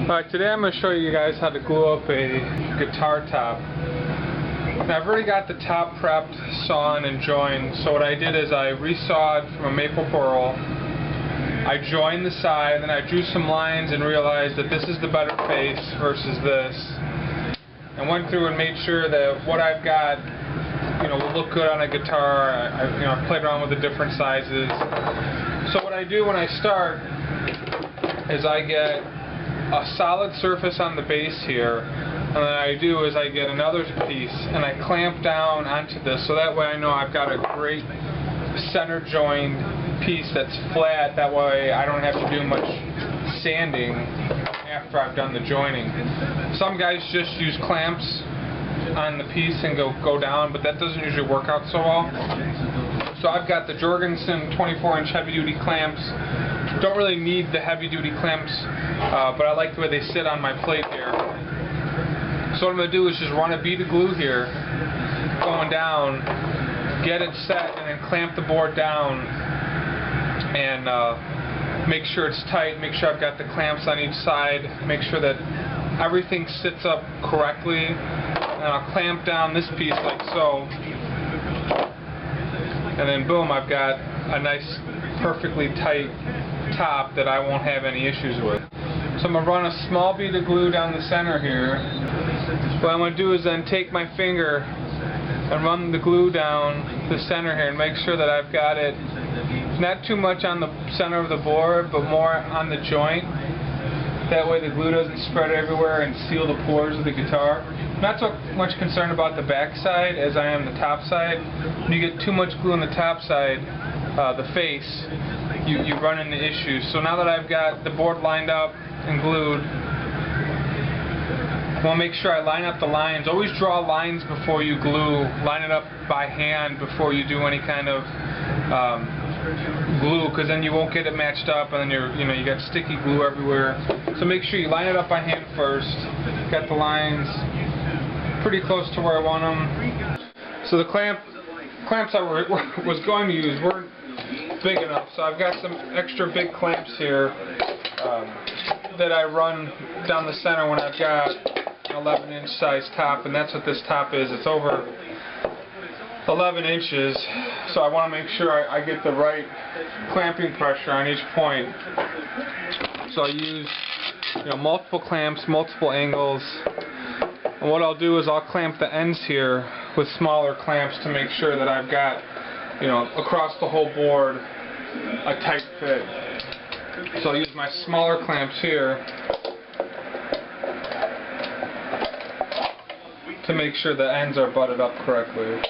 Alright, today I'm going to show you guys how to glue up a guitar top. Now, I've already got the top prepped, sawn, and joined, so what I did is I resawed from a maple burl. I joined the side, then I drew some lines and realized that this is the better face versus this. And went through and made sure that what I've got, will look good on a guitar. I played around with the different sizes. So what I do when I start is I get a solid surface on the base here, and then I do is I get another piece and I clamp down onto this, so that way I know I've got a great center joined piece that's flat. That way I don't have to do much sanding after I've done the joining. Some guys just use clamps on the piece and go down, but that doesn't usually work out so well. So I've got the Jorgensen 24-inch heavy-duty clamps. Don't really need the heavy-duty clamps, but I like the way they sit on my plate here. So what I'm going to do is just run a bead of glue here, going down, get it set, and then clamp the board down, and make sure it's tight, make sure I've got the clamps on each side, make sure that everything sits up correctly, and I'll clamp down this piece like so, and then boom, I've got a nice, perfectly tight top that I won't have any issues with. So I'm going to run a small bead of glue down the center here. What I'm going to do is then take my finger and run the glue down the center here and make sure that I've got it not too much on the center of the board, but more on the joint. That way the glue doesn't spread everywhere and seal the pores of the guitar. I'm not so much concerned about the back side as I am the top side. When you get too much glue on the top side, the face, you run into issues. So now that I've got the board lined up and glued, I want to make sure I line up the lines. Always draw lines before you glue. Line it up by hand before you do any kind of glue, because then you won't get it matched up, and then you got sticky glue everywhere. So make sure you line it up by hand first. Got the lines pretty close to where I want them. So the clamps I was going to use weren't big enough, so I've got some extra big clamps here that I run down the center when I've got an 11-inch size top, and that's what this top is. It's over 11 inches, so I want to make sure I get the right clamping pressure on each point. So I use multiple clamps, multiple angles, and what I'll do is I'll clamp the ends here with smaller clamps to make sure that I've got across the whole board a tight fit. So I'll use my smaller clamps here to make sure the ends are butted up correctly.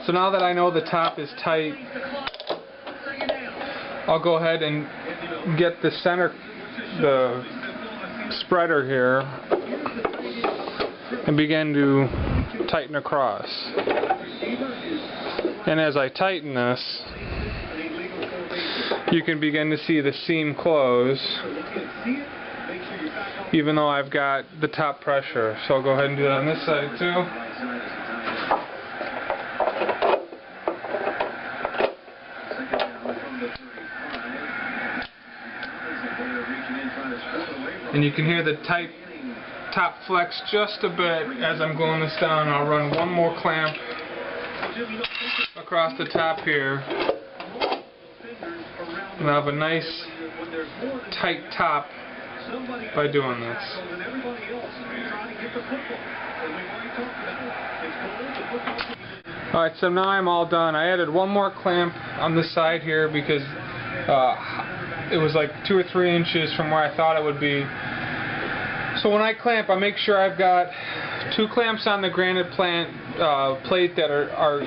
So now that I know the top is tight, I'll go ahead and get the spreader here and begin to tighten across. And as I tighten this, you can begin to see the seam close, even though I've got the top pressure. So I'll go ahead and do that on this side too. And you can hear the tight top flex just a bit as I'm gluing this down. I'll run one more clamp across the top here, and I'll have a nice tight top by doing this. Alright, so now I'm all done. I added one more clamp on the side here because it was like 2 or 3 inches from where I thought it would be. So when I clamp, I make sure I've got 2 clamps on the granite plate that are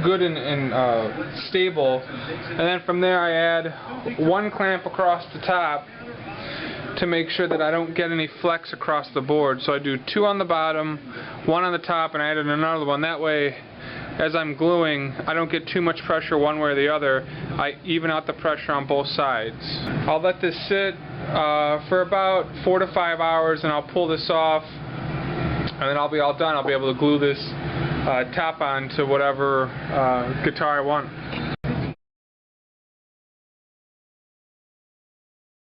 good and stable, and then from there I add 1 clamp across the top to make sure that I don't get any flex across the board. So I do 2 on the bottom, 1 on the top, and I added another one. That way, as I'm gluing, I don't get too much pressure one way or the other. I even out the pressure on both sides. I'll let this sit for about 4 to 5 hours, and I'll pull this off, and then I'll be all done. I'll be able to glue this top on to whatever guitar I want.